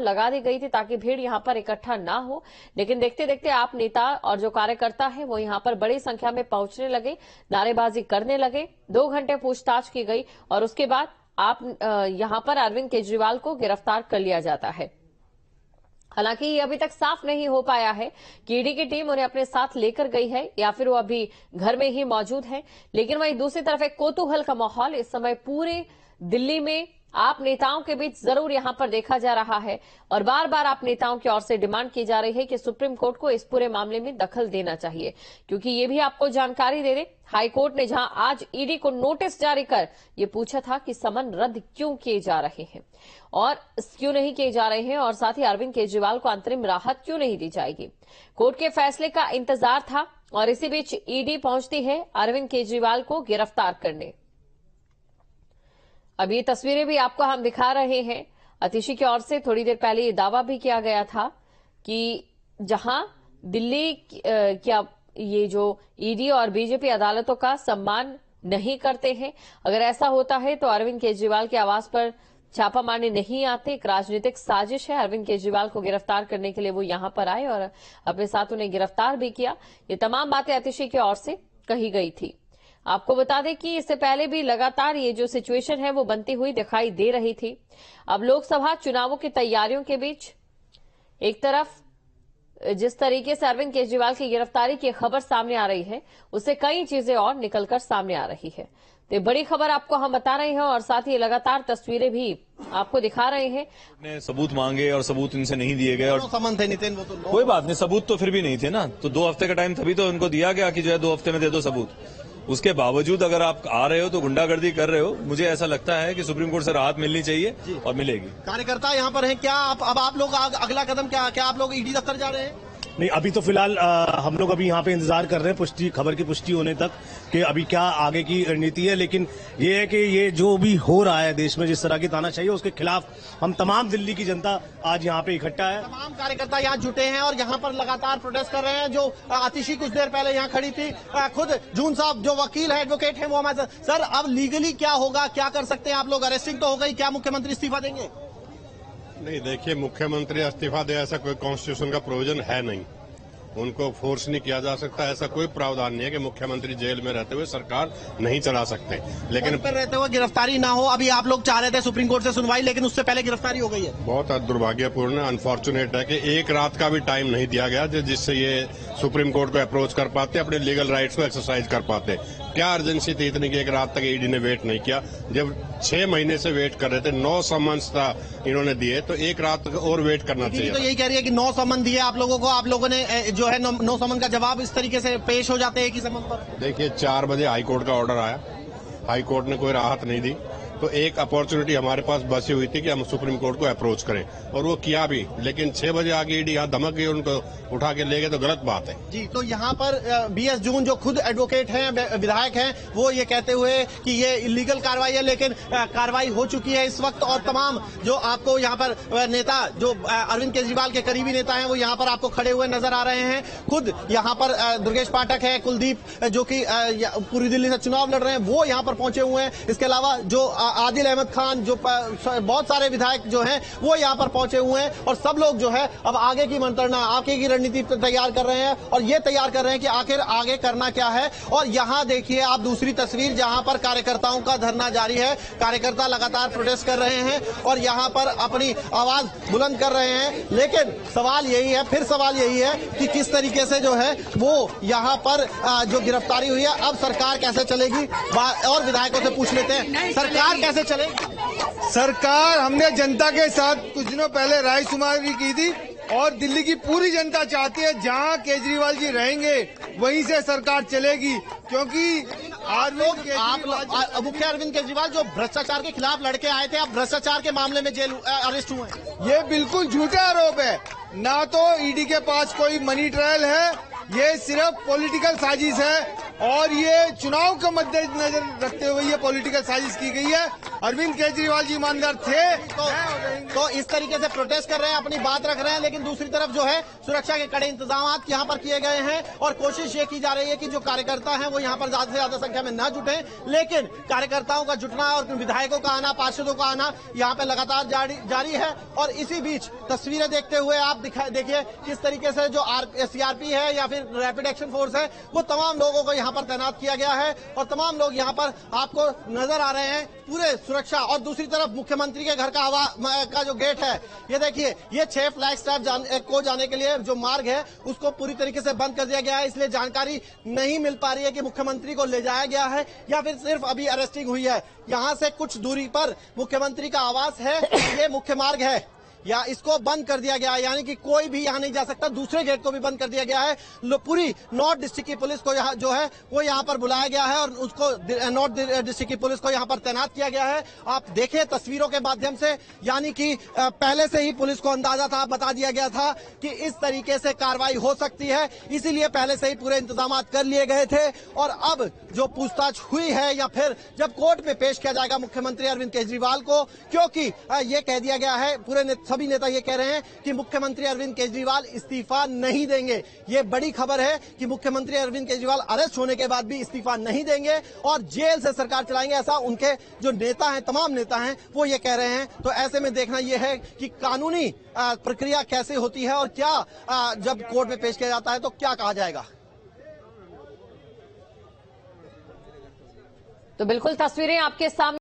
लगा दी गई थी ताकि भीड़ यहां पर इकट्ठा ना हो। लेकिन देखते देखते आप नेता और जो कार्यकर्ता है वो यहां पर बड़ी संख्या में पहुंचने लगे, नारेबाजी करने लगे। 2 घंटे पूछताछ की गई और उसके बाद आप यहां पर अरविंद केजरीवाल को गिरफ्तार कर लिया जाता है। हालांकि ये अभी तक साफ नहीं हो पाया है कि ईडी की टीम उन्हें अपने साथ लेकर गई है या फिर वो अभी घर में ही मौजूद है। लेकिन वहीं दूसरी तरफ एक कौतूहल का माहौल इस समय पूरे दिल्ली में आप नेताओं के बीच जरूर यहां पर देखा जा रहा है और बार बार आप नेताओं की ओर से डिमांड की जा रही है कि सुप्रीम कोर्ट को इस पूरे मामले में दखल देना चाहिए। क्योंकि ये भी आपको जानकारी दे दे, हाई कोर्ट ने जहां आज ईडी को नोटिस जारी कर ये पूछा था कि समन रद्द क्यों किए जा रहे हैं और क्यों नहीं किए जा रहे हैं और साथ ही अरविंद केजरीवाल को अंतरिम राहत क्यों नहीं दी जाएगी। कोर्ट के फैसले का इंतजार था और इसी बीच ईडी पहुंचती है अरविंद केजरीवाल को गिरफ्तार करने। अब ये तस्वीरें भी आपको हम दिखा रहे हैं। अतिशी की ओर से थोड़ी देर पहले ये दावा भी किया गया था कि जहां दिल्ली क्या ये जो ईडी और बीजेपी अदालतों का सम्मान नहीं करते हैं, अगर ऐसा होता है तो अरविंद केजरीवाल के आवास पर छापा मारने नहीं आते। एक राजनीतिक साजिश है, अरविंद केजरीवाल को गिरफ्तार करने के लिए वो यहां पर आए और अपने साथ उन्हें गिरफ्तार भी किया। ये तमाम बातें अतिशी की ओर से कही गई थी। आपको बता दें कि इससे पहले भी लगातार ये जो सिचुएशन है वो बनती हुई दिखाई दे रही थी। अब लोकसभा चुनावों की तैयारियों के बीच एक तरफ जिस तरीके से अरविंद केजरीवाल की गिरफ्तारी की खबर सामने आ रही है, उससे कई चीजें और निकलकर सामने आ रही है। तो बड़ी खबर आपको हम बता रहे हैं और साथ ही लगातार तस्वीरें भी आपको दिखा रहे हैं। ने सबूत मांगे और सबूत इनसे नहीं दिए गए और समन थे नितिन, वो तो कोई बात नहीं, सबूत तो फिर भी नहीं थे ना। तो 2 हफ्ते का टाइम तभी तो उनको दिया गया कि जो है 2 हफ्ते में दे दो सबूत। उसके बावजूद अगर आप आ रहे हो तो गुंडागर्दी कर रहे हो। मुझे ऐसा लगता है कि सुप्रीम कोर्ट से राहत मिलनी चाहिए और मिलेगी। कार्यकर्ता यहाँ पर हैं क्या? अब आप लोग अगला कदम क्या आप लोग ईडी दफ्तर जा रहे हैं? नहीं, अभी तो फिलहाल हम लोग अभी यहाँ पे इंतजार कर रहे हैं खबर की पुष्टि होने तक कि अभी क्या आगे की रणनीति है। लेकिन ये है कि ये जो भी हो रहा है देश में, जिस तरह की तानाशाही है, उसके खिलाफ हम तमाम दिल्ली की जनता आज यहाँ पे इकट्ठा है। तमाम कार्यकर्ता यहाँ जुटे हैं और यहाँ पर लगातार प्रोटेस्ट कर रहे हैं। जो आतिशी कुछ देर पहले यहाँ खड़ी थी, खुद जून साहब जो वकील है, एडवोकेट है, वो हमारे सर अब लीगली क्या होगा, क्या कर सकते हैं आप लोग? अरेस्टिंग तो हो गई, क्या मुख्यमंत्री इस्तीफा देंगे? नहीं, देखिए, मुख्यमंत्री इस्तीफा दे ऐसा कोई कॉन्स्टिट्यूशन का प्रोविजन है नहीं। उनको फोर्स नहीं किया जा सकता। ऐसा कोई प्रावधान नहीं है कि मुख्यमंत्री जेल में रहते हुए सरकार नहीं चला सकते। लेकिन पर रहते हुए गिरफ्तारी ना हो। अभी आप लोग चाह रहे थे सुप्रीम कोर्ट से सुनवाई, लेकिन उससे पहले गिरफ्तारी हो गई है। बहुत दुर्भाग्यपूर्ण, अनफॉर्चुनेट है कि एक रात का भी टाइम नहीं दिया गया जिससे ये सुप्रीम कोर्ट को अप्रोच कर पाते, अपने लीगल राइट्स को एक्सरसाइज कर पाते। क्या अर्जेंसी थी इतनी कि एक रात तक ईडी ने वेट नहीं किया? जब 6 महीने से वेट कर रहे थे, 9 समन्स था इन्होंने दिए, तो एक रात तक और वेट करना चाहिए। तो यही कह रही है कि 9 समन दिए आप लोगों को, आप लोगों ने जो है 9 समन का जवाब इस तरीके से पेश हो जाते हैं कि समन पर। देखिए, 4 बजे हाईकोर्ट का ऑर्डर आया, हाईकोर्ट ने कोई राहत नहीं दी, तो एक अपॉर्चुनिटी हमारे पास बची हुई थी कि हम सुप्रीम कोर्ट को अप्रोच करें और वो किया भी। लेकिन 6 बजे आगे ईडी यहाँ धमक गई, उनको उठा के ले गए, तो गलत बात है जी। तो यहाँ पर BS जून जो खुद एडवोकेट हैं, विधायक हैं, वो ये कहते हुए कि ये इलीगल कार्रवाई है, लेकिन कार्रवाई हो चुकी है इस वक्त। और तमाम जो आपको यहाँ पर नेता जो अरविंद केजरीवाल के करीबी नेता हैं, वो यहाँ पर आपको खड़े हुए नजर आ रहे हैं। खुद यहाँ पर दुर्गेश पाठक है, कुलदीप जो कि पूरी दिल्ली से चुनाव लड़ रहे हैं, वो यहाँ पर पहुंचे हुए हैं। इसके अलावा जो आदिल अहमद खान, जो बहुत सारे विधायक जो हैं, वो यहाँ पर पहुंचे हुए हैं। और सब लोग जो है अब आगे की मंत्रणा, आगे की रणनीति तैयार कर रहे हैं और ये तैयार कर रहे हैं कि आखिर आगे करना क्या है। और यहाँ देखिए आप दूसरी तस्वीर, जहां पर कार्यकर्ताओं का धरना जारी है। कार्यकर्ता लगातार प्रोटेस्ट कर रहे हैं और यहाँ पर अपनी आवाज बुलंद कर रहे हैं। लेकिन सवाल यही है, फिर सवाल यही है कि किस तरीके से जो है वो यहाँ पर जो गिरफ्तारी हुई है, अब सरकार कैसे चलेगी? और विधायकों से पूछ लेते हैं, सरकार कैसे चलेगी? सरकार, हमने जनता के साथ कुछ दिनों पहले रायशुमारी की थी और दिल्ली की पूरी जनता चाहती है जहां केजरीवाल जी रहेंगे वहीं से सरकार चलेगी। क्योंकि मुख्य अरविंद केजरीवाल जो भ्रष्टाचार के खिलाफ लड़के आए थे, अब भ्रष्टाचार के मामले में जेल अरेस्ट हुए हैं। ये बिल्कुल झूठा आरोप है। ना तो ईडी के पास कोई मनी ट्रायल है, ये सिर्फ पॉलिटिकल साजिश है। और ये चुनाव का मद्देनजर रखते हुए ये पॉलिटिकल साजिश की गई है। अरविंद केजरीवाल जी ईमानदार थे तो इस तरीके से प्रोटेस्ट कर रहे हैं, अपनी बात रख रहे हैं, लेकिन दूसरी तरफ जो है सुरक्षा के कड़े इंतजाम यहाँ पर किए गए हैं और कोशिश ये की जा रही है कि जो कार्यकर्ता हैं वो यहाँ पर ज्यादा से ज्यादा संख्या में न जुटे, लेकिन कार्यकर्ताओं का जुटना और विधायकों का आना, पार्षदों का आना यहाँ पे लगातार जारी है। और इसी बीच तस्वीरें देखते हुए आप देखिए किस तरीके से जो सीआरपी है या फिर रैपिड एक्शन फोर्स है वो तमाम लोगों को यहाँ पर तैनात किया गया है और तमाम लोग यहाँ पर आपको नजर आ रहे हैं पूरे सुरक्षा। और दूसरी तरफ मुख्यमंत्री के घर का जो गेट है, ये देखिए, ये 6 फ्लैग स्टाफ को जाने के लिए जो मार्ग है उसको पूरी तरीके से बंद कर दिया गया है, इसलिए जानकारी नहीं मिल पा रही है कि मुख्यमंत्री को ले जाया गया है या फिर सिर्फ अभी अरेस्टिंग हुई है। यहाँ से कुछ दूरी पर मुख्यमंत्री का आवास है, ये मुख्य मार्ग है, या इसको बंद कर दिया गया है, यानी कि कोई भी यहाँ नहीं जा सकता। दूसरे गेट को भी बंद कर दिया गया है। पूरी नॉर्थ डिस्ट्रिक्ट की पुलिस को यहाँ जो है वो यहाँ पर बुलाया गया है और उसको नॉर्थ डिस्ट्रिक्ट की पुलिस को यहाँ पर तैनात किया गया है। आप देखें तस्वीरों के माध्यम से, यानी कि पहले से ही पुलिस को अंदाजा था, बता दिया गया था कि इस तरीके से कार्रवाई हो सकती है, इसीलिए पहले से ही पूरे इंतजाम कर लिए गए थे। और अब जो पूछताछ हुई है या फिर जब कोर्ट में पेश किया जाएगा मुख्यमंत्री अरविंद केजरीवाल को, क्योंकि ये कह दिया गया है, पूरे सभी नेता ये कह रहे हैं कि मुख्यमंत्री अरविंद केजरीवाल इस्तीफा नहीं देंगे। ये बड़ी खबर है कि मुख्यमंत्री अरविंद केजरीवाल अरेस्ट होने के बाद भी इस्तीफा नहीं देंगे और जेल से सरकार चलाएंगे, ऐसा उनके जो नेता हैं, तमाम नेता हैं, वो ये कह रहे हैं। तो ऐसे में देखना यह है कि कानूनी प्रक्रिया कैसे होती है और क्या जब कोर्ट में पेश किया जाता है तो क्या कहा जाएगा। तो बिल्कुल तस्वीरें आपके सामने